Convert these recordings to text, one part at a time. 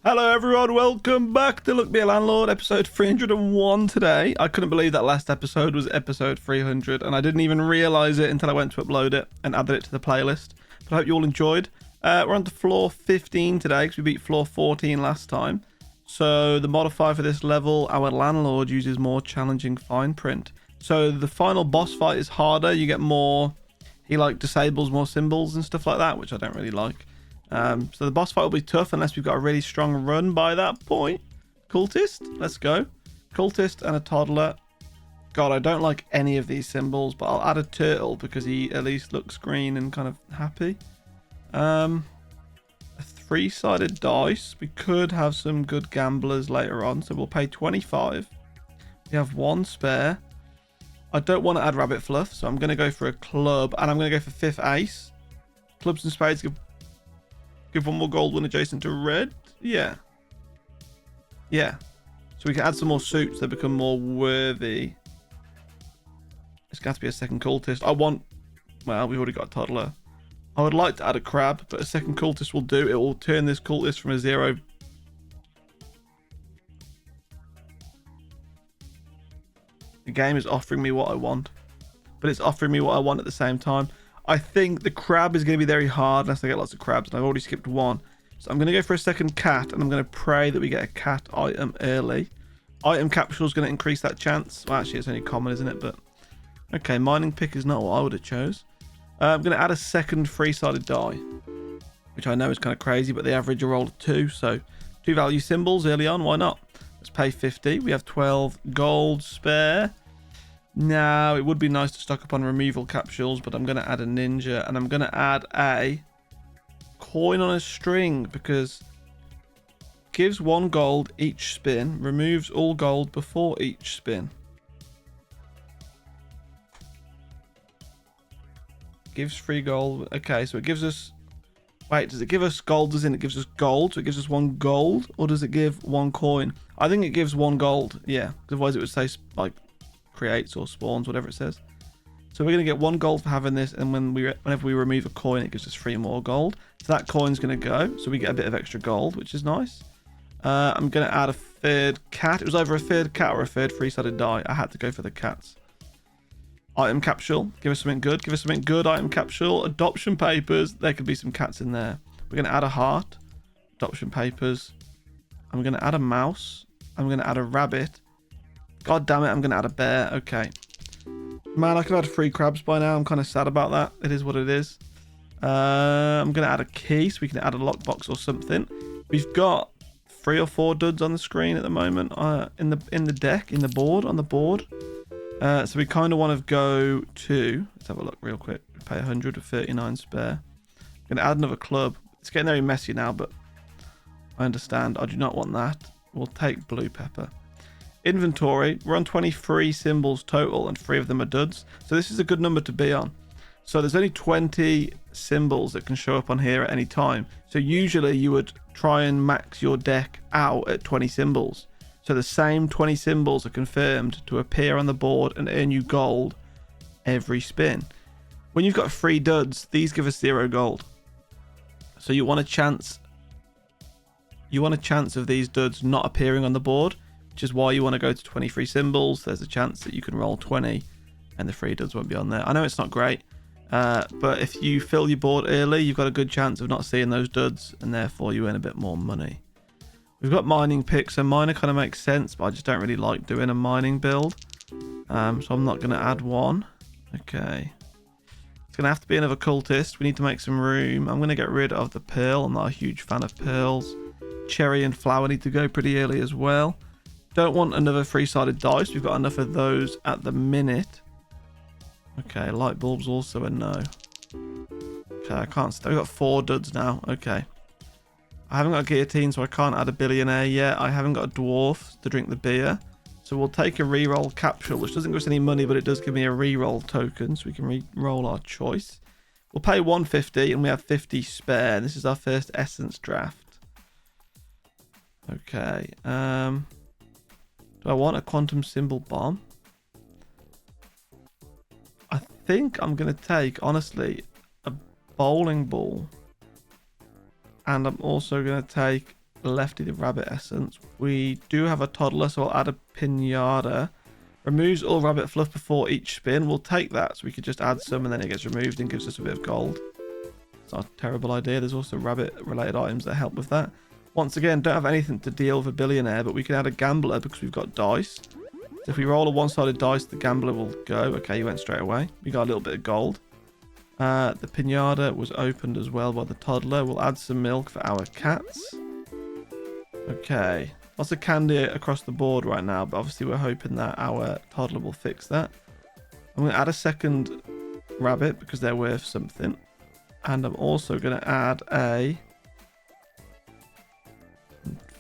Hello everyone, welcome back to Look Be a Landlord, episode 301 today. I couldn't believe that last episode was episode 300 and I didn't even realise it until I went to upload it and added it to the playlist. But I hope you all enjoyed. We're on to floor 15 today because we beat floor 14 last time. So the modifier for this level, our landlord uses more challenging fine print. So the final boss fight is harder, you get more, he like disables more symbols and stuff like that, which I don't really like. So the boss fight will be tough unless we've got a really strong run by that point. Cultist, let's go. Cultist and a toddler. God, I don't like any of these symbols, but I'll add a turtle because he at least looks green and kind of happy. A three-sided dice. We could have some good gamblers later on, so we'll pay 25. We have one spare. I don't want to add rabbit fluff, so I'm going to go for a club, and I'm going to go for fifth ace. Clubs and spades give one more gold when adjacent to red. Yeah. So we can add some more suits that become more worthy. It's got to be a second cultist. Well, we've already got a toddler. I would like to add a crab, but a second cultist will do. It will turn this cultist from a 0. The game is offering me what I want, but it's offering me what I want at the same time. I think the crab is going to be very hard unless I get lots of crabs, and I've already skipped one. So I'm going to go for a second cat, and I'm going to pray that we get a cat item early. Item capsule is going to increase that chance. Well, actually, it's only common, isn't it? But okay, mining pick is not what I would have chose. I'm going to add a second three-sided die, which I know is kind of crazy, but the average roll of 2, so 2 value symbols early on. Why not? Let's pay 50. We have 12 gold spare. Now, it would be nice to stock up on removal capsules, but I'm going to add a ninja, and I'm going to add a coin on a string, because gives 1 gold each spin, removes all gold before each spin. Gives 3 gold. Okay, so it gives us... Wait, does it give us gold as in it gives us gold? So it gives us 1 gold, or does it give 1 coin? I think it gives 1 gold, yeah. Otherwise it would say, like, creates or spawns, whatever it says. So we're going to get 1 gold for having this, and whenever we remove a coin, it gives us 3 more gold. So that coin's going to go, so we get a bit of extra gold, which is nice. I'm going to add a third cat. It was either a third cat or a third three-sided die. I had to go for the cats. Item capsule. Give us something good. Give us something good. Item capsule. Adoption papers. There could be some cats in there. We're going to add a heart. Adoption papers. I'm going to add a mouse. I'm going to add a rabbit. God damn it, I'm going to add a bear. Okay. Man, I could have had 3 crabs by now. I'm kind of sad about that. It is what it is. I'm going to add a key so we can add a lockbox or something. We've got 3 or 4 duds on the screen at the moment. In the deck, on the board. So we kind of want to go to... Let's have a look real quick. We pay 100 with 39 spare. I'm going to add another club. It's getting very messy now, but I understand. I do not want that. We'll take blue pepper. Inventory, we're on 23 symbols total and 3 of them are duds, so this is a good number to be on. So there's only 20 symbols that can show up on here at any time, so usually you would try and max your deck out at 20 symbols, so the same 20 symbols are confirmed to appear on the board and earn you gold every spin. When you've got 3 duds, these give us 0 gold, so you want a chance of these duds not appearing on the board, which is why you want to go to 23 symbols. There's a chance that you can roll 20 and the 3 duds won't be on there. I know it's not great, but if you fill your board early, you've got a good chance of not seeing those duds, and therefore you earn a bit more money. We've got mining picks, so miner kind of makes sense, but I just don't really like doing a mining build. So I'm not going to add one. Okay. It's going to have to be another cultist. We need to make some room. I'm going to get rid of the pearl. I'm not a huge fan of pearls. Cherry and flower need to go pretty early as well. Don't want another 3-sided dice. We've got enough of those at the minute. Okay, light bulbs also a no. Okay, I can't stay. We've got 4 duds now. Okay. I haven't got a guillotine, so I can't add a billionaire yet. I haven't got a dwarf to drink the beer. So we'll take a reroll capsule, which doesn't give us any money, but it does give me a reroll token, so we can re-roll our choice. We'll pay 150, and we have 50 spare. This is our first essence draft. Okay. Do I want a quantum symbol bomb? I think I'm going to take, honestly, a bowling ball. And I'm also going to take Lefty the rabbit essence. We do have a toddler, so I'll add a pinata. Removes all rabbit fluff before each spin. We'll take that, so we could just add some and then it gets removed and gives us a bit of gold. It's not a terrible idea. There's also rabbit related items that help with that. Once again, don't have anything to deal with a billionaire, but we can add a gambler because we've got dice. So if we roll a one-sided dice, the gambler will go. Okay, he went straight away. We got a little bit of gold. The pinata was opened as well by the toddler. We'll add some milk for our cats. Okay. Lots of candy across the board right now, but obviously we're hoping that our toddler will fix that. I'm going to add a second rabbit because they're worth something. And I'm also going to add a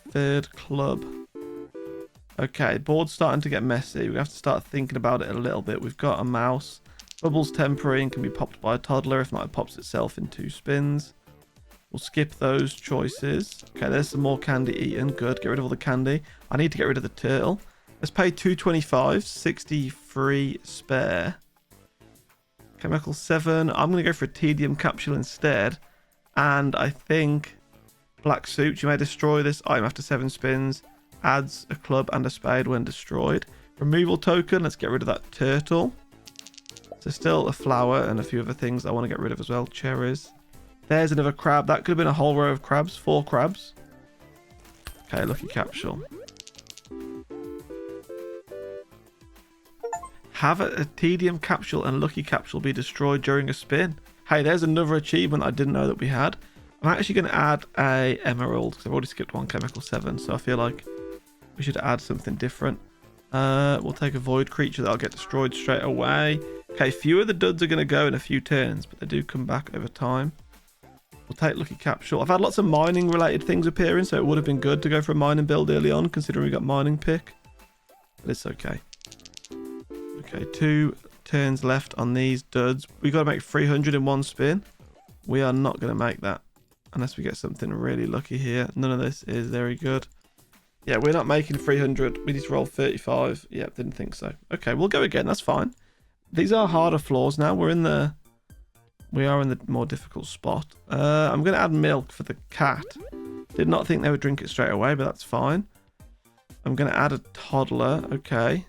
third club. Okay, board's starting to get messy. We have to start thinking about it a little bit. We've got a mouse. Bubble's temporary and can be popped by a toddler. If not, it pops itself in 2 spins. We'll skip those choices. Okay, there's some more candy eaten. Good. Get rid of all the candy. I need to get rid of the turtle. Let's pay 225. 63 spare. Chemical 7. I'm going to go for a tedium capsule instead. And I think black suit. You may destroy this item after 7 spins. Adds a club and a spade when destroyed. Removal token. Let's get rid of that turtle. So still a flower and a few other things I want to get rid of as well. Cherries. There's another crab. That could have been a whole row of crabs. 4 crabs. Okay, lucky capsule. Have a tedium capsule and lucky capsule be destroyed during a spin. Hey, there's another achievement I didn't know that we had. I'm actually going to add a emerald because I've already skipped one chemical 7. So I feel like we should add something different. We'll take a void creature that'll get destroyed straight away. Okay, few of the duds are going to go in a few turns, but they do come back over time. We'll take lucky capsule. I've had lots of mining related things appearing, so it would have been good to go for a mining build early on, considering we got mining pick. But it's okay. Okay, 2 turns left on these duds. We got to make 300 in 1 spin. We are not going to make that unless we get something really lucky here. None of this is very good. Yeah, we're not making 300. We need to roll 35. Yeah, didn't think so. Okay, we'll go again. That's fine. These are harder floors now. We are in the more difficult spot. I'm going to add milk for the cat. Did not think they would drink it straight away, but that's fine. I'm going to add a toddler. Okay.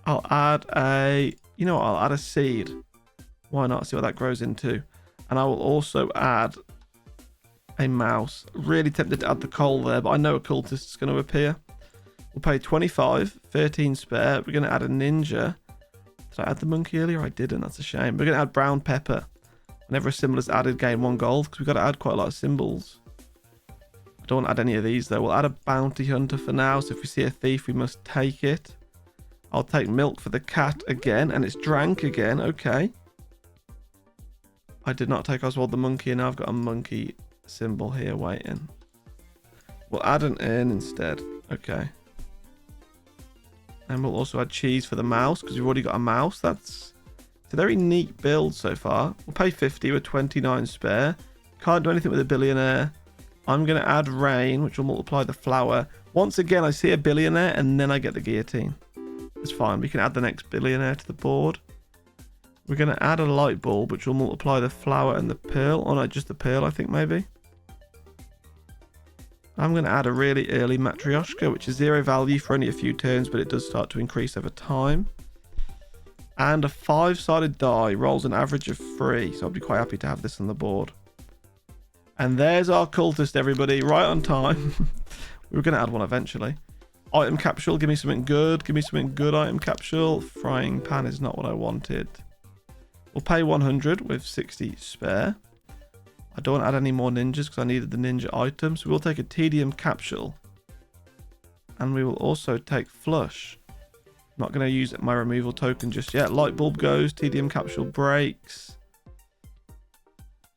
I'll add a... You know what? I'll add a seed. Why not? See what that grows into. And I will also add a mouse. Really tempted to add the coal there, but I know a cultist is going to appear. We'll pay 25, 13 spare. We're going to add a ninja. Did I add the monkey earlier? I didn't. That's a shame. We're going to add brown pepper. Whenever a symbol is added, gain 1 gold, because we've got to add quite a lot of symbols. I don't want to add any of these, though. We'll add a bounty hunter for now, so if we see a thief, we must take it. I'll take milk for the cat again, and it's drank again. Okay. I did not take Oswald the monkey, and now I've got a monkey symbol here waiting. We'll add an urn instead. Okay. And we'll also add cheese for the mouse because we've already got a mouse. That's a very neat build so far. We'll pay 50 with 29 spare. Can't do anything with a billionaire. I'm going to add rain, which will multiply the flower. Once again, I see a billionaire and then I get the guillotine. It's fine. We can add the next billionaire to the board. We're going to add a light bulb, which will multiply the flower and the pearl. Oh no, just the pearl, I think maybe. I'm going to add a really early Matryoshka, which is 0 value for only a few turns, but it does start to increase over time. And a 5-sided die rolls an average of 3, so I'll be quite happy to have this on the board. And there's our cultist, everybody, right on time. We were going to add one eventually. Item capsule, give me something good. Give me something good, item capsule. Frying pan is not what I wanted. We'll pay 100 with 60 spare. I don't want to add any more ninjas because I needed the ninja item. So we'll take a tedium capsule. And we will also take flush. Not going to use my removal token just yet. Light bulb goes. Tedium capsule breaks.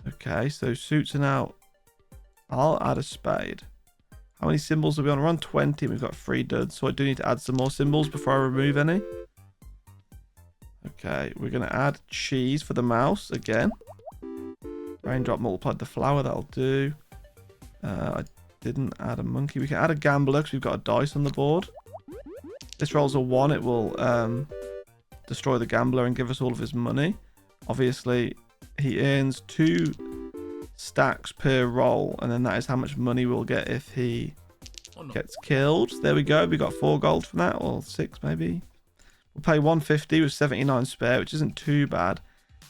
Okay, so suits are now... I'll add a spade. How many symbols are we on? We're on 20. We've got 3 duds. So I do need to add some more symbols before I remove any. Okay, we're going to add cheese for the mouse again. Raindrop multiplied the flower, that'll do. I didn't add a monkey. We can add a gambler because we've got a dice on the board. This rolls a 1, it will destroy the gambler and give us all of his money. Obviously, he earns 2 stacks per roll, and then that is how much money we'll get if he gets killed. There we go. We got 4 gold from that, or 6 maybe. We'll pay 150 with 79 spare, which isn't too bad.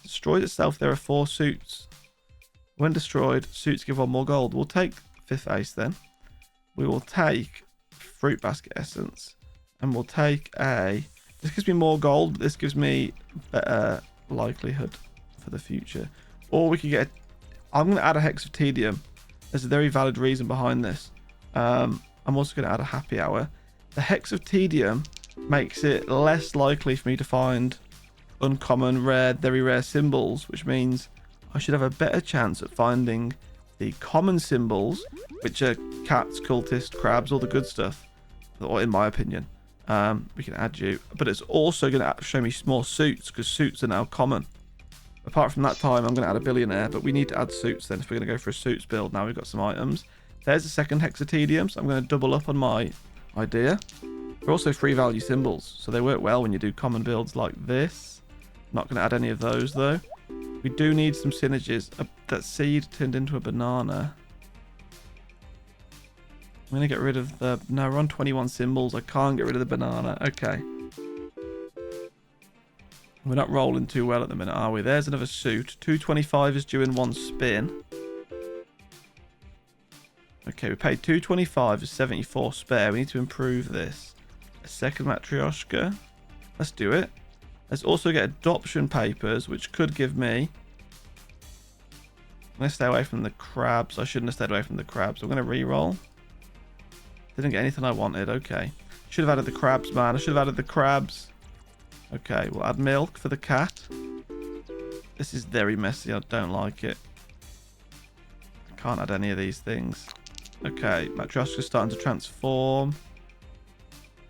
Destroyed itself. There are 4 suits. When destroyed, suits give 1 more gold. We'll take 5th ace then. We will take fruit basket essence, and we'll take a. This gives me more gold. But this gives me better likelihood for the future. Or we could get. I'm going to add a hex of tedium. There's a very valid reason behind this. I'm also going to add a happy hour. The hex of tedium makes it less likely for me to find uncommon, rare, very rare symbols, which means I should have a better chance at finding the common symbols, which are cats, cultists, crabs, all the good stuff, or in my opinion. We can add you, but it's also going to show me more suits, because suits are now common. Apart from that time, I'm going to add a billionaire, but we need to add suits then if we're going to go for a suits build. Now we've got some items. There's the second hexatedium, so I'm going to double up on my idea. They're also free value symbols, so they work well when you do common builds like this. Not going to add any of those though. We do need some synergies. That seed turned into a banana. I'm going to get rid of the... No, we're on 21 symbols. I can't get rid of the banana. Okay. We're not rolling too well at the minute, are we? There's another suit. 225 is due in 1 spin. Okay, we paid 225 with 74 spare. We need to improve this. A second matryoshka. Let's do it. Let's also get adoption papers, which could give me... I'm going to stay away from the crabs. I shouldn't have stayed away from the crabs. I'm going to re-roll. Didn't get anything I wanted. Okay. Should have added the crabs, man. I should have added the crabs. Okay, we'll add milk for the cat. This is very messy. I don't like it. I can't add any of these things. Okay, Matryoshka's starting to transform.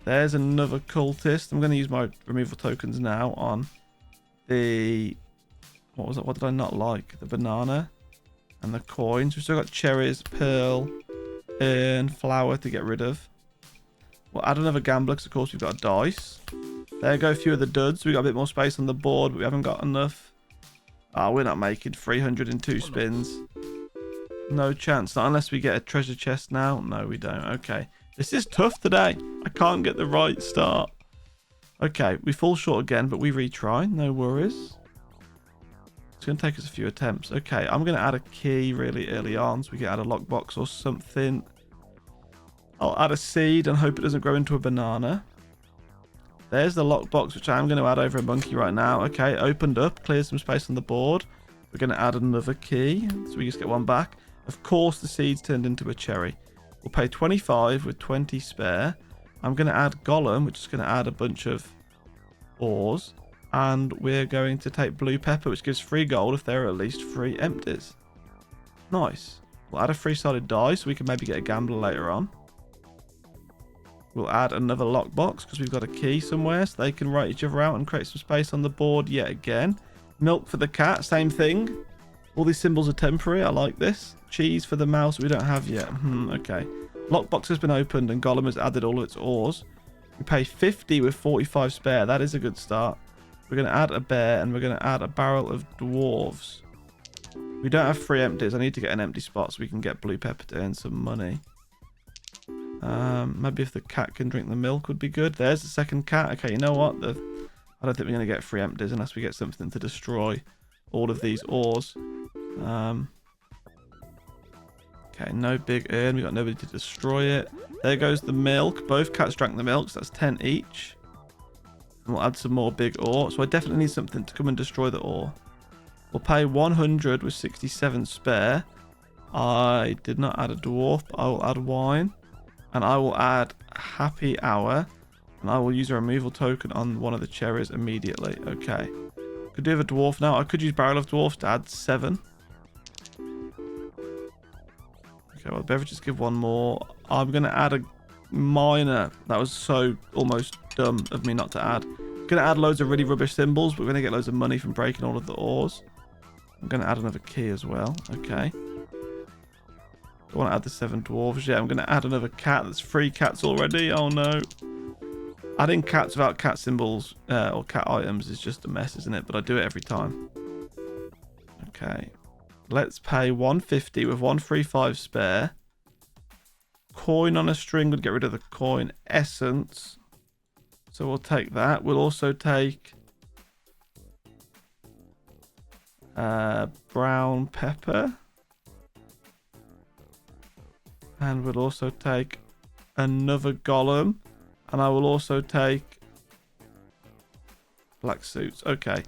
There's another cultist. I'm going to use my removal tokens now on the... What was it? What did I not like? The banana and the coins. We've still got cherries, pearl, urn, flower to get rid of. We'll add another gambler because, of course, we've got a dice. There go a few of the duds. We've got a bit more space on the board, but we haven't got enough. Ah, we're not making 300 in 2 spins. No chance. Not unless we get a treasure chest now. No, we don't. Okay. This is tough today. I can't get the right start. Okay, we fall short again, but we retry. No worries. It's going to take us a few attempts. Okay, I'm going to add a key really early on, so we can add a lockbox or something. I'll add a seed and hope it doesn't grow into a banana. There's the lockbox, which I'm going to add over a monkey right now. Okay, opened up, cleared some space on the board. We're going to add another key, so we just get one back. Of course, the seeds turned into a cherry. We'll pay 25 with 20 spare. I'm going to add Golem, which is going to add a bunch of ores. And we're going to take blue pepper, which gives 3 gold if there are at least 3 empties. Nice. We'll add a 3-sided die, so we can maybe get a gambler later on. We'll add another lockbox because we've got a key somewhere, so they can write each other out and create some space on the board yet again. Milk for the cat, same thing. All these symbols are temporary. I like this. Cheese for the mouse we don't have yet. Okay. Lockbox has been opened and Golem has added all of its ores. We pay 50 with 45 spare. That is a good start. We're going to add a bear and we're going to add a barrel of dwarves. We don't have 3 empties. I need to get an empty spot so we can get blue pepper to earn some money. Maybe if the cat can drink the milk would be good. There's the second cat. Okay, you know what? I don't think we're going to get 3 empties unless we get something to destroy all of these ores. Okay, no big urn. We got nobody to destroy it. There goes the milk. Both cats drank the milk, so that's 10 each. And we'll add some more big ore. So I definitely need something to come and destroy the ore. We'll pay 100 with 67 spare. I did not add a dwarf, but I will add wine. And I will add happy hour. And I will use a removal token on one of the cherries immediately. Okay. Could do with a dwarf now. I could use barrel of dwarfs to add 7. Okay, well, beverages give 1 more. I'm going to add a miner. That was so almost dumb of me not to add. I'm going to add loads of really rubbish symbols, but we're going to get loads of money from breaking all of the ores. I'm going to add another key as well. Okay. I want to add the 7 dwarves. Yeah, I'm going to add another cat. That's 3 cats already. Oh, no. Adding cats without cat symbols or cat items is just a mess, isn't it? But I do it every time. Okay. Let's pay 150 with 135 spare. Coin on a string would get rid of the coin essence. So we'll take that. We'll also take brown pepper. And we'll also take another golem. And I will also take black suits. Okay.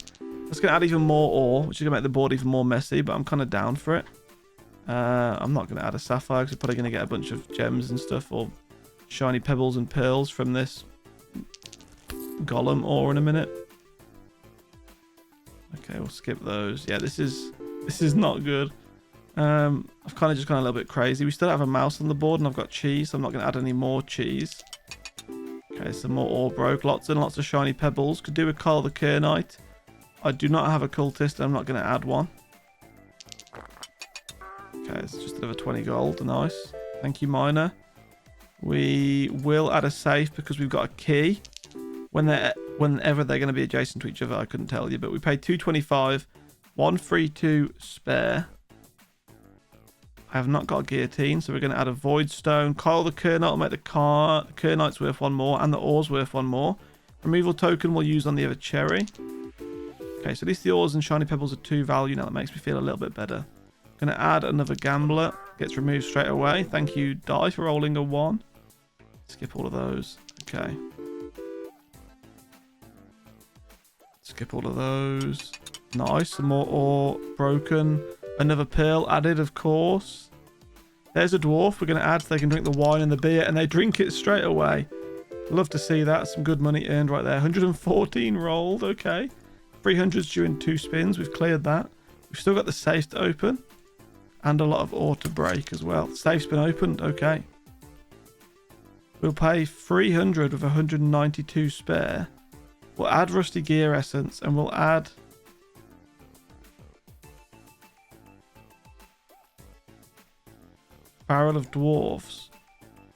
Let's gonna add even more ore, which is gonna make the board even more messy, but I'm kind of down for it. I'm not gonna add a sapphire because we're probably gonna get a bunch of gems and stuff, or shiny pebbles and pearls from this golem ore in a minute. Okay, we'll skip those. Yeah, this is not good. I've kind of just gone a little bit crazy. We still have a mouse on the board, and I've got cheese, so I'm not gonna add any more cheese. Okay, some more ore broke. Lots and lots of shiny pebbles. Could do with Carl the Kernite. I do not have a cultist. I'm not going to add one. Okay, it's just another 20 gold. Nice. Thank you, miner. We will add a safe because we've got a key. Whenever they're going to be adjacent to each other, I couldn't tell you. But we paid 225. 132 spare. I have not got a guillotine, so we're going to add a void stone. Kyle the Kernite will make the Kernite's worth one more, and the ore's worth one more. Removal token we'll use on the other cherry. Okay, so at least the ores and shiny pebbles are 2 value now. That makes me feel a little bit better. Going to add another gambler. Gets removed straight away. Thank you, Die, for rolling a 1. Skip all of those. Okay. Skip all of those. Nice. Some more ore broken. Another pearl added, of course. There's a dwarf we're going to add so they can drink the wine and the beer, and they drink it straight away. Love to see that. Some good money earned right there. 114 rolled. Okay. 300's due in 2 spins. We've cleared that. We've still got the safe to open. And a lot of ore to break as well. Safe's been opened. Okay. We'll pay 300 with 192 spare. We'll add rusty gear essence, and we'll add barrel of dwarfs.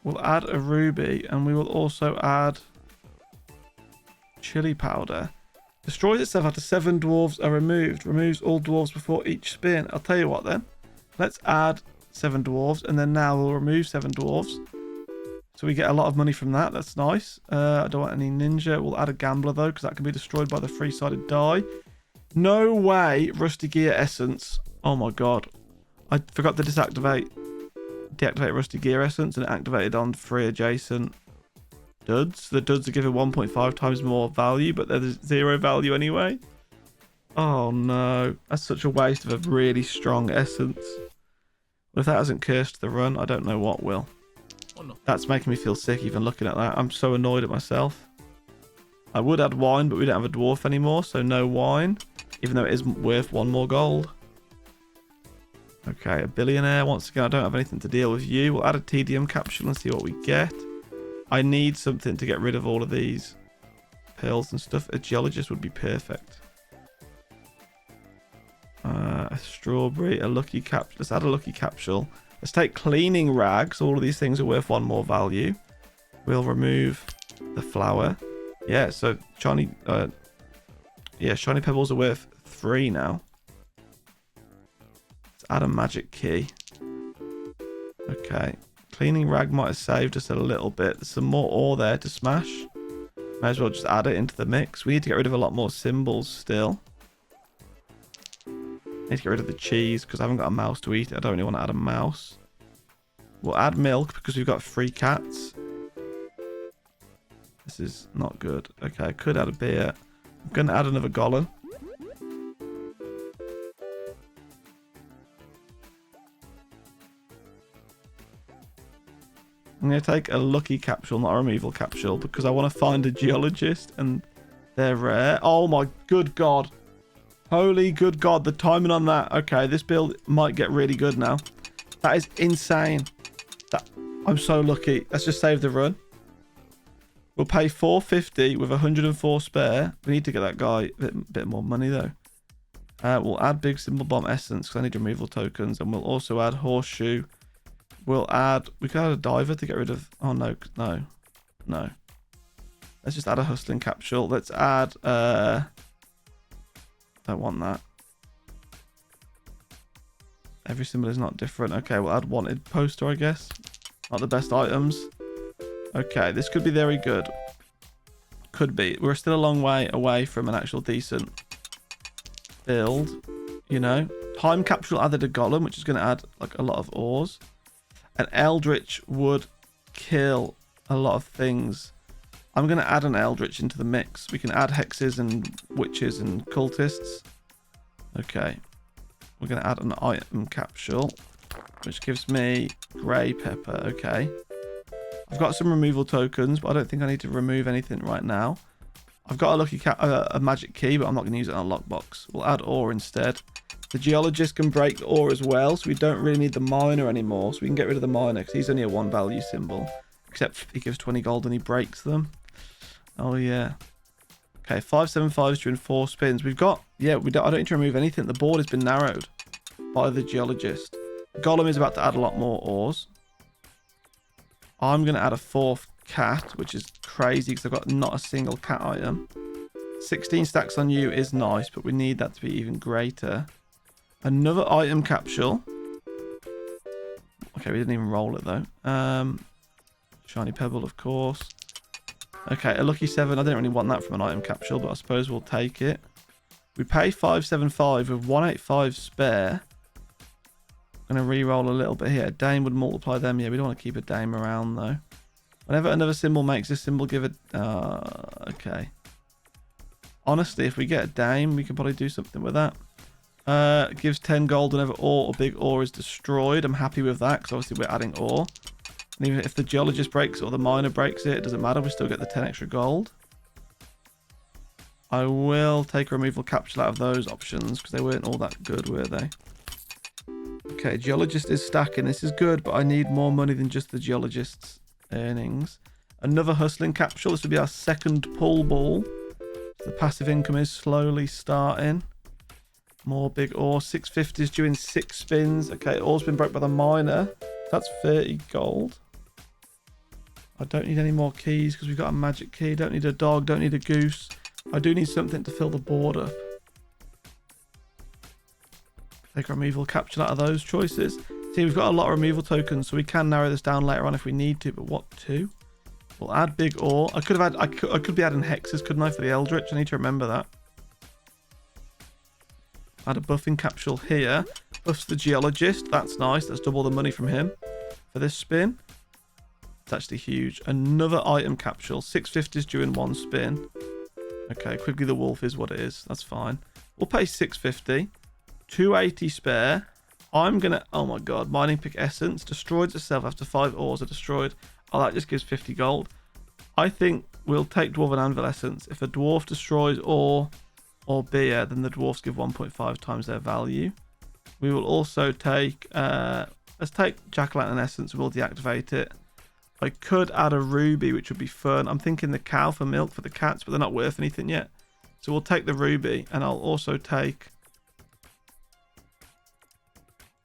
We'll add a ruby, and we will also add chili powder. Destroys itself after 7 dwarves are removed. Removes all dwarves before each spin. I'll tell you what then. Let's add 7 dwarves, and then now we'll remove 7 dwarves. So we get a lot of money from that. That's nice. I don't want any ninja. We'll add a gambler though, because that can be destroyed by the 3-sided die. No way, rusty gear essence. Oh my god. I forgot to deactivate rusty gear essence, and it activated on 3 adjacent duds. The duds are given 1.5 times more value, but they're 0 value anyway. Oh no, that's such a waste of a really strong essence. But if that hasn't cursed the run, I don't know what will. Oh, no. That's making me feel sick even looking at that. I'm so annoyed at myself. I would add wine, but we don't have a dwarf anymore, so no wine, even though it is worth 1 more gold. Okay, a billionaire. Once again, I don't have anything to deal with you. We'll add a TDM capsule and see what we get. I need something to get rid of all of these pearls and stuff. A geologist would be perfect. A strawberry, a lucky capsule. Let's add a lucky capsule. Let's take cleaning rags. All of these things are worth 1 more value. We'll remove the flower. Yeah, so shiny pebbles are worth 3 now. Let's add a magic key. Okay. Cleaning rag might have saved us a little bit. There's some more ore there to smash. Might as well just add it into the mix. We need to get rid of a lot more symbols still. Need to get rid of the cheese because I haven't got a mouse to eat it. I don't really want to add a mouse. We'll add milk because we've got 3 cats. This is not good. Okay, I could add a beer. I'm going to add another golem. I'm going to take a lucky capsule, not a removal capsule, because I want to find a geologist, and they're rare. Oh my good god. Holy good god, the timing on that. Okay, this build might get really good now. That is insane. I'm so lucky. Let's just save the run. We'll pay 450 with 104 spare. We need to get that guy a bit more money though. We'll add big symbol bomb essence because I need removal tokens, and we'll also add horseshoe. We can add a diver to get rid of... Oh, no. Let's just add a hustling capsule. Let's add... Don't want that. Every symbol is not different. Okay, we'll add wanted poster, I guess. Not the best items. Okay, this could be very good. Could be. We're still a long way away from an actual decent build, you know. Time capsule added a golem, which is going to add like a lot of ores. An eldritch would kill a lot of things. I'm going to add an eldritch into the mix. We can add hexes and witches and cultists. Okay. We're going to add an item capsule, which gives me grey pepper. Okay. I've got some removal tokens, but I don't think I need to remove anything right now. I've got a magic key, but I'm not going to use it on a lockbox. We'll add ore instead. The geologist can break the ore as well, so we don't really need the miner anymore. So we can get rid of the miner because he's only a 1 value symbol. Except he gives 20 gold and he breaks them. Oh yeah. Okay, 575s during 4 spins. We've got, yeah, I don't need to remove anything. The board has been narrowed by the geologist. Golem is about to add a lot more ores. I'm going to add a 4th cat, which is crazy because I've got not a single cat item. 16 stacks on you is nice, but we need that to be even greater. Another item capsule. Okay, we didn't even roll it though. Shiny pebble, of course. Okay, a lucky 7. I didn't really want that from an item capsule, but I suppose we'll take it. We pay 575 with 185 spare. I'm going to re-roll a little bit here. Dame would multiply them. Yeah, we don't want to keep a dame around though. Whenever another symbol makes this symbol give it... okay. Honestly, if we get a dame, we can probably do something with that. It gives 10 gold whenever ore or big ore is destroyed. I'm happy with that because obviously we're adding ore. And even if the geologist breaks it or the miner breaks it, it doesn't matter. We still get the 10 extra gold. I will take a removal capsule out of those options because they weren't all that good, were they? Okay, geologist is stacking. This is good, but I need more money than just the geologist's earnings. Another hustling capsule. This will be our 2nd pull ball. The passive income is slowly starting. More big ore. 650s due in 6 spins. Okay, ore's been broke by the miner. That's 30 gold. I don't need any more keys because we've got a magic key. Don't need a dog. Don't need a goose. I do need something to fill the board up. Take a removal capsule out of those choices. See, we've got a lot of removal tokens, so we can narrow this down later on if we need to. But what to? We'll add big ore. I could have had. I could be adding hexes, couldn't I, for the eldritch? I need to remember that. Add a buffing capsule here. Buffs the geologist. That's nice. That's double the money from him for this spin. It's actually huge. Another item capsule. 650s due in 1 spin. Okay, quickly the wolf is what it is. That's fine. We'll pay 650. 280 spare. I'm gonna, oh my god, mining pick essence destroys itself after 5 ores are destroyed. Oh, that just gives 50 gold. I think we'll take dwarven anvil essence. If a dwarf destroys ore or beer, then the dwarfs give 1.5 times their value. We will also take let's take jack-o'-lantern essence. We'll deactivate it. I could add a ruby, which would be fun. I'm thinking the cow for milk for the cats, but they're not worth anything yet, so we'll take the ruby. And I'll also take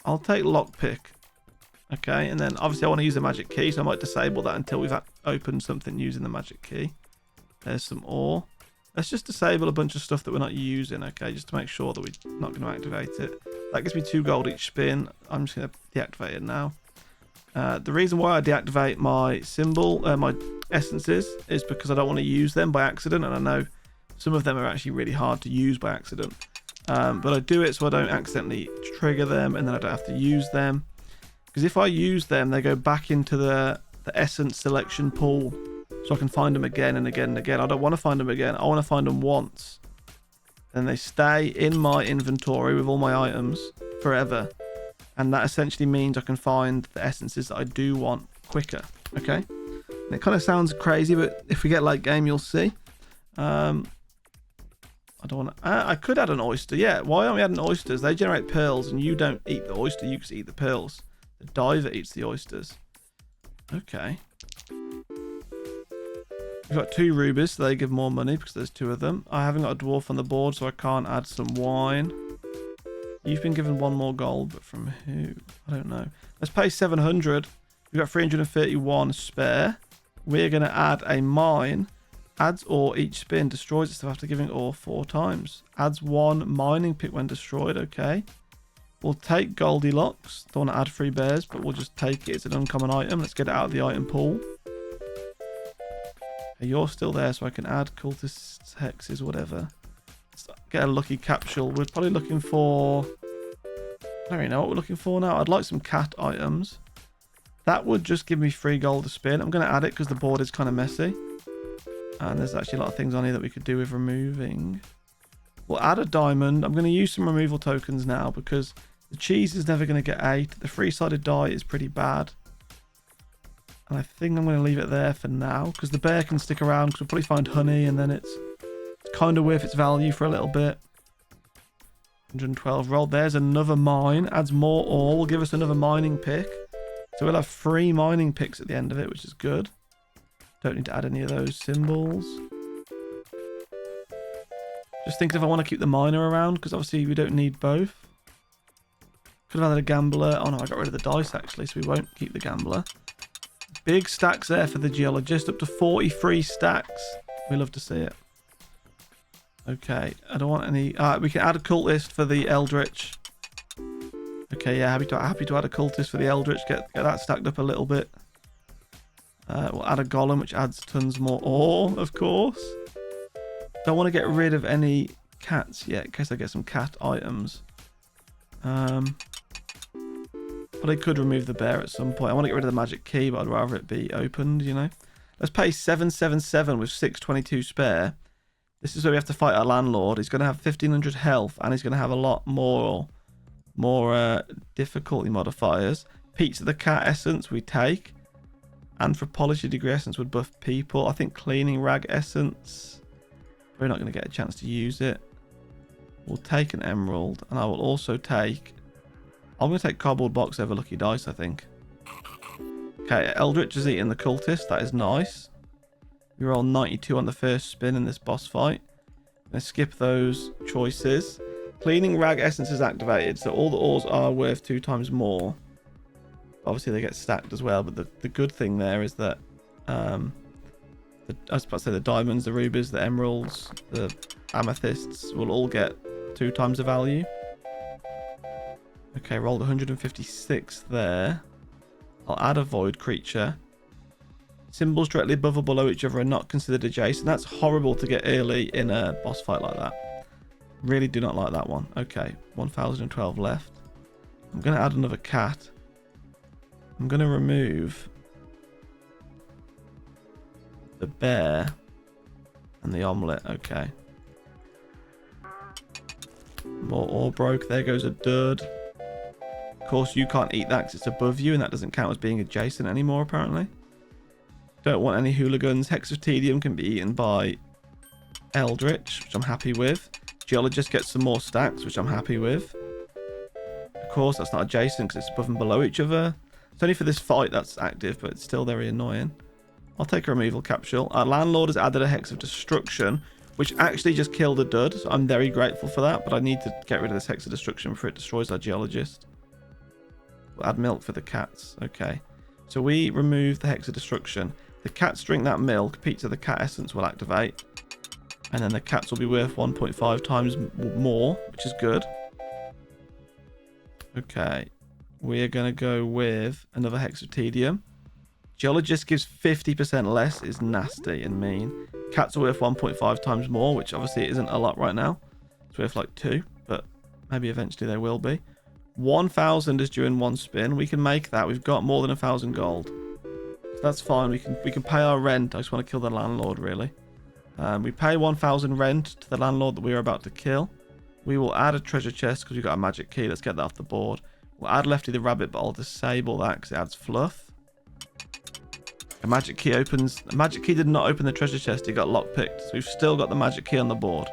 lockpick. Okay, and then obviously I want to use the magic key, so I might disable that until we've opened something using the magic key. There's some ore. Let's just disable a bunch of stuff that we're not using, okay, just to make sure that we're not going to activate it. That gives me 2 gold each spin. I'm just going to deactivate it now. The reason why I deactivate my symbol, my essences, is because I don't want to use them by accident, and I know some of them are actually really hard to use by accident. But I do it so I don't accidentally trigger them, and then I don't have to use them. Because if I use them, they go back into the essence selection pool, so I can find them again and again and again. I don't want to find them again. I want to find them once. Then they stay in my inventory with all my items forever. And that essentially means I can find the essences that I do want quicker. Okay? And it kind of sounds crazy, but if we get late game, you'll see. I don't want to... I could add an oyster. Yeah, why aren't we adding oysters? They generate pearls, and you don't eat the oyster. You just eat the pearls. The diver eats the oysters. Okay. We've got 2 rubies, so they give more money because there's 2 of them. I haven't got a dwarf on the board, so I can't add some wine. You've been given 1 more gold, but from who? I don't know. Let's pay 700. We've got 331 spare. We're going to add a mine. Adds ore each spin. Destroys itself after giving ore 4 times. Adds 1 mining pick when destroyed. Okay. We'll take Goldilocks. Don't want to add 3 bears, but we'll just take it. It's an uncommon item. Let's get it out of the item pool. Okay, you're still there, so I can add cultists, hexes, whatever. Let's get a lucky capsule. We're probably looking for... I don't really know what we're looking for now. I'd like some cat items. That would just give me 3 gold to spin. I'm going to add it because the board is kind of messy. And there's actually a lot of things on here that we could do with removing. We'll add a diamond. I'm going to use some removal tokens now because the cheese is never going to get 8. The 3-sided die is pretty bad. And I think I'm going to leave it there for now because the bear can stick around because we'll probably find honey and then it's kind of worth its value for a little bit. 112 roll. There's another mine. Adds more ore. Will give us another mining pick. So we'll have 3 mining picks at the end of it, which is good. Don't need to add any of those symbols. Just thinking if I want to keep the miner around, because obviously we don't need both. Could have added a gambler. Oh no, I got rid of the dice actually, so we won't keep the gambler. Big stacks there for the geologist, up to 43 stacks. We love to see it. Okay, I don't want any... we can add a cultist for the eldritch. Okay, yeah, happy to add a cultist for the eldritch. Get that stacked up a little bit. We'll add a golem, which adds tons more ore, of course. Don't want to get rid of any cats yet, in case I get some cat items. But I could remove the bear at some point. I want to get rid of the magic key, but I'd rather it be opened, you know. Let's pay 777 with 622 spare. This is where we have to fight our landlord. He's going to have 1500 health, and he's going to have a lot more difficulty modifiers. Pizza the cat essence we take. Anthropology degree essence would buff people. I think cleaning rag essence. We're not going to get a chance to use it. We'll take an emerald, and I will also take... I'm going to take cardboard box over lucky dice, I think. Okay, Eldritch is eating the cultist. That is nice. We roll 92 on the first spin in this boss fight. I'm going to skip those choices. Cleaning rag essence is activated, so all the ores are worth 2 times more. Obviously, they get stacked as well, but the good thing there is that... I was about to say the diamonds, the rubies, the emeralds, the amethysts will all get 2 times the value. Okay, rolled 156 there. I'll add a void creature. Symbols directly above or below each other are not considered adjacent. That's horrible to get early in a boss fight like that. Really do not like that one. Okay, 1012 left. I'm going to add another cat. I'm going to remove the bear and the omelette. Okay. More ore broke. There goes a dud. Of course, you can't eat that because it's above you, and that doesn't count as being adjacent anymore, apparently. Don't want any hooligans. Hex of Tedium can be eaten by Eldritch, which I'm happy with. Geologist gets some more stacks, which I'm happy with. Of course, that's not adjacent because it's above and below each other. It's only for this fight that's active, but it's still very annoying. I'll take a removal capsule. Our landlord has added a Hex of Destruction, which actually just killed a dud. So I'm very grateful for that, but I need to get rid of this Hex of Destruction before it destroys our geologist. We'll add milk for the cats. Okay. So we remove the Hex of Destruction. The cats drink that milk. Pizza the cat essence will activate. And then the cats will be worth 1.5 times more, which is good. Okay. We're going to go with another Hex of Tedium. Geologist gives 50% less, is nasty and mean. Cats are worth 1.5 times more, which obviously isn't a lot right now. It's worth like 2, but maybe eventually they will be. 1,000 is due in 1 spin. We can make that. We've got more than 1,000 gold. So that's fine. We can pay our rent. I just want to kill the landlord, really. We pay 1,000 rent to the landlord that we are about to kill. We will add a treasure chest because we've got a magic key. Let's get that off the board. We'll add Lefty the rabbit, but I'll disable that because it adds fluff. A magic key opens... The magic key did not open the treasure chest. It got lockpicked. So we've still got the magic key on the board.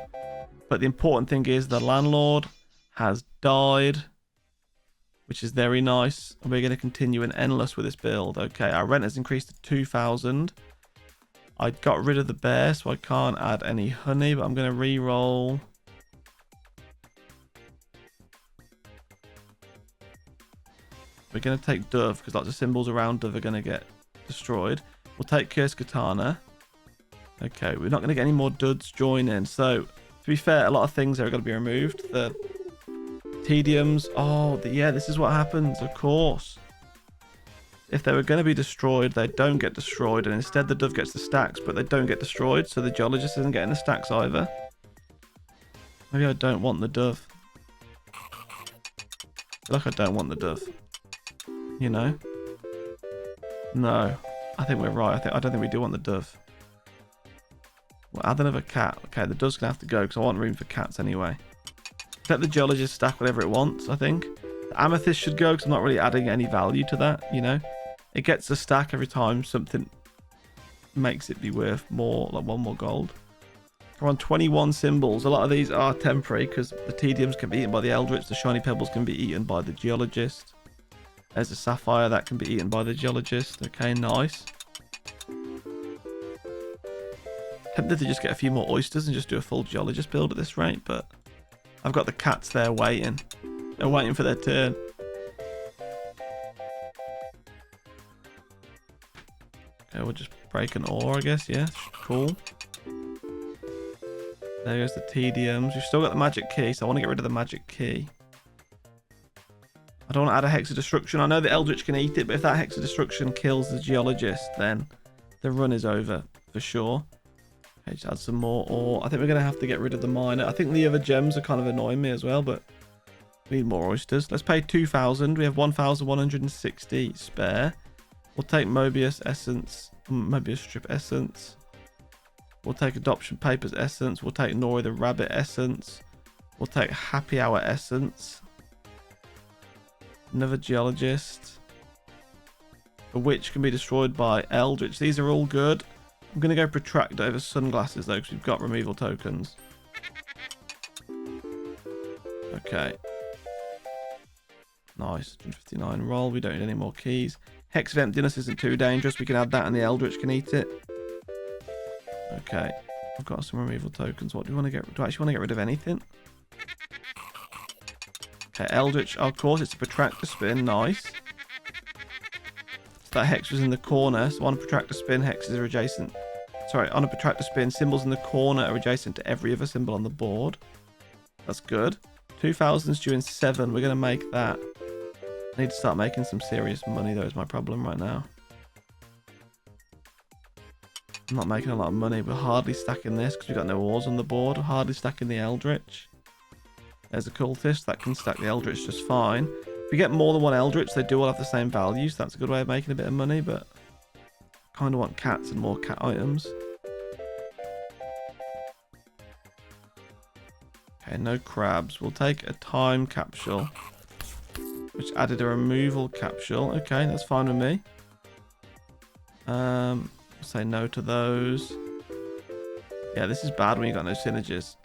But the important thing is the landlord has died, which is very nice. And we're going to continue in endless with this build. Okay, our rent has increased to 2,000. I got rid of the bear, so I can't add any honey, but I'm going to re-roll. We're going to take Dove, because lots of symbols around Dove are going to get destroyed. We'll take Curse Katana. Okay, we're not going to get any more duds join in. So, to be fair, a lot of things are going to be removed. The Tediums. Oh, yeah, this is what happens, of course. If they were going to be destroyed, they don't get destroyed, and instead the dove gets the stacks, but they don't get destroyed, so the geologist isn't getting the stacks either. Maybe I don't want the dove. I feel like I don't want the dove. You know? No. I think we're right. I don't think we do want the dove. Well, add another cat. Okay, the dove's going to have to go, because I want room for cats anyway. Let the geologist stack whatever it wants, I think. The amethyst should go, because I'm not really adding any value to that, you know? It gets a stack every time something makes it be worth more, like 1 more gold. We're on 21 symbols. A lot of these are temporary because the tediums can be eaten by the eldritch. The shiny pebbles can be eaten by the geologist. There's a sapphire that can be eaten by the geologist. Okay, nice. Tempted to just get a few more oysters and just do a full geologist build at this rate, but I've got the cats there waiting. They're waiting for their turn. Okay, we'll just break an ore, I guess. Yeah, cool. There goes the tediums. We've still got the magic key, so I want to get rid of the magic key. I don't want to add a hex of destruction. I know the eldritch can eat it, but if that hex of destruction kills the geologist, then the run is over for sure. Okay, just add some more ore. I think we're going to have to get rid of the miner. I think the other gems are kind of annoying me as well, but we need more oysters. Let's pay 2,000. We have 1,160 spare. We'll take Mobius essence, Mobius strip essence. We'll take adoption papers essence. We'll take Nori the rabbit essence. We'll take happy hour essence. Another geologist. A witch can be destroyed by eldritch. These are all good. I'm going to go protract over sunglasses though, because we've got removal tokens. Okay. Nice. 159 roll. We don't need any more keys. Hex of emptiness isn't too dangerous. We can add that and the eldritch can eat it. Okay. I've got some removal tokens. What do we want to get? Do I actually want to get rid of anything? Okay, eldritch. Oh, of course, it's a protractor spin. Nice. That hex was in the corner. So on a protractor spin, hexes are adjacent. Sorry, on a protractor spin, symbols in the corner are adjacent to every other symbol on the board. That's good. 2,000's due in 7. We're going to make that. I need to start making some serious money, though, is my problem right now. I'm not making a lot of money. We're hardly stacking this because we've got no ores on the board. We're hardly stacking the eldritch. There's a cultist that can stack the eldritch just fine. If we get more than one eldritch, they do all have the same value, so that's a good way of making a bit of money, but I kind of want cats and more cat items. Okay, no crabs. We'll take a time capsule, which added a removal capsule. Okay, that's fine with me. Say no to those. Yeah, this is bad when you got no synergies.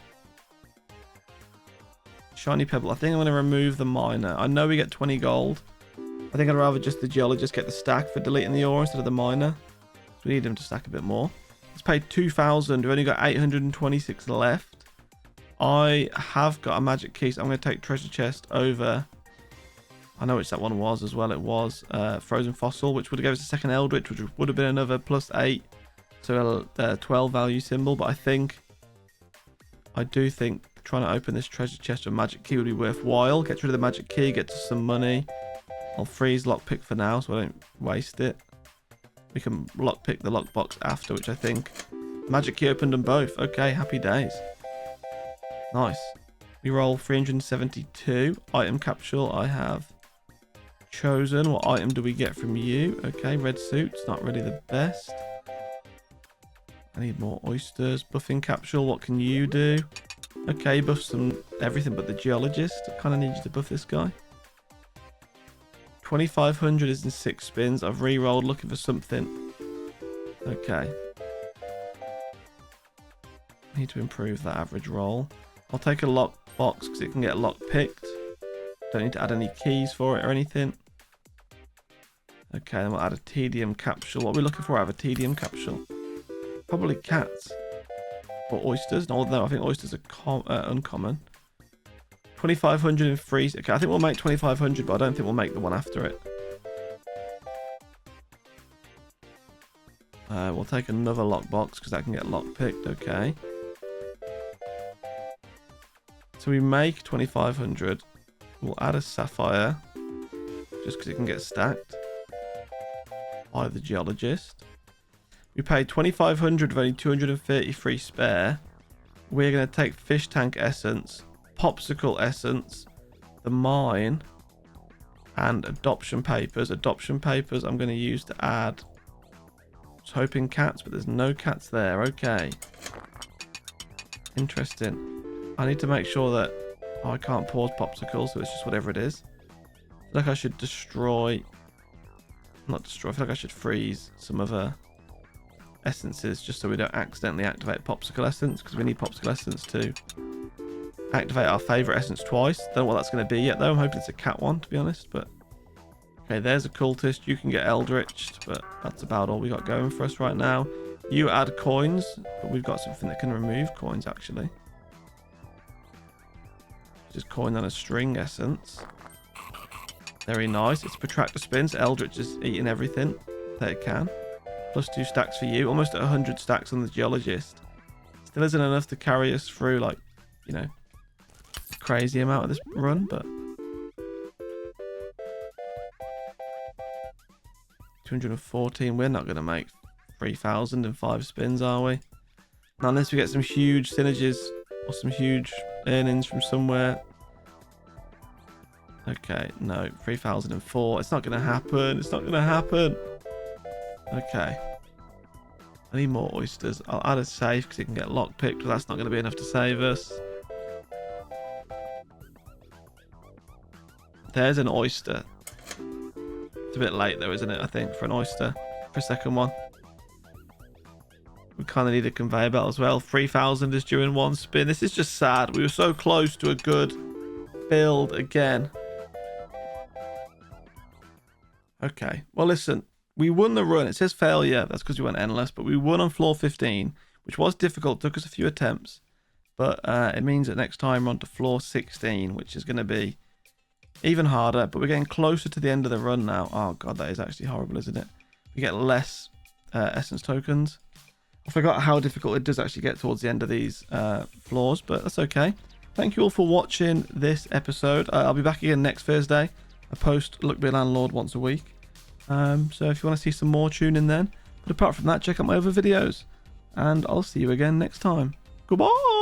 Shiny pebble. I think I'm going to remove the miner. I know we get 20 gold. I think I'd rather just the geologist get the stack for deleting the ore instead of the miner. So we need him to stack a bit more. Let's pay 2,000. We've only got 826 left. I have got a magic key, so I'm going to take treasure chest over. I know which that one was as well. It was frozen fossil, which would have given us a second eldritch, which would have been another +8. So a 12 value symbol. But I do think trying to open this treasure chest with a magic key would be worthwhile. Get rid of the magic key, get to some money. I'll freeze lockpick for now so I don't waste it. We can lockpick the lockbox after, which I think magic key opened them both. Okay, happy days. Nice. We roll 372. Item capsule I have chosen. What item do we get from you? Okay, red suit's not really the best. I need more oysters. Buffing capsule, what can you do? Okay, buff some everything but the geologist. I kind of need you to buff this guy. 2,500 is in 6 spins. I've re-rolled looking for something. Okay. I need to improve that average roll. I'll take a lock box because it can get lock picked. Don't need to add any keys for it or anything. Okay, then we'll add a tedium capsule. What are we looking for out of a tedium capsule? Probably cats. Or oysters. No, I think oysters are uncommon. 2,500 in freeze. Okay, I think we'll make 2,500, but I don't think we'll make the one after it. We'll take another lockbox because that can get lockpicked. Okay. So we make 2,500. We'll add a sapphire just because it can get stacked by the geologist. We paid 2,500 with only 233 spare. We're going to take fish tank essence, popsicle essence, the mine, and adoption papers. Adoption papers I'm going to use to add. I was hoping cats, but there's no cats there. Okay. Interesting. I need to make sure that I can't pause popsicle, so it's just whatever it is. I feel like I should destroy... Not destroy, I feel like I should freeze some other essences just so we don't accidentally activate popsicle essence, because we need popsicle essence to activate our favourite essence twice. Don't know what that's going to be yet though. I'm hoping it's a cat one, to be honest. But okay, there's a cultist. You can get eldritched, but that's about all we got going for us right now. You add coins, but we've got something that can remove coins actually. Just coin on a string essence. Very nice. It's protractor spins. Eldritch is eating everything that it can. Plus 2 stacks for you. Almost at 100 stacks on the geologist. Still isn't enough to carry us through, like, you know, a crazy amount of this run, but 214. We're not going to make 3,000 in 5 spins, are we? Not unless we get some huge synergies or some huge earnings from somewhere. Okay, no, 3,004. It's not going to happen. It's not going to happen. Okay. I need more oysters. I'll add a safe because it can get lockpicked, but that's not going to be enough to save us. There's an oyster. It's a bit late though, isn't it, I think, for an oyster. For a second one. We kind of need a conveyor belt as well. 3,000 is due in 1 spin. This is just sad. We were so close to a good build again. Okay. Well, listen. We won the run. It says failure. That's because we went endless. But we won on floor 15, which was difficult. Took us a few attempts. But it means that next time we're on to floor 16, which is going to be even harder. But we're getting closer to the end of the run now. Oh, God, that is actually horrible, isn't it? We get less essence tokens. I forgot how difficult it does actually get towards the end of these floors, but that's okay. Thank you all for watching this episode. I'll be back again next Thursday. I post Look Be Landlord once a week. So if you want to see some more, tune in then. But apart from that, check out my other videos. And I'll see you again next time. Goodbye!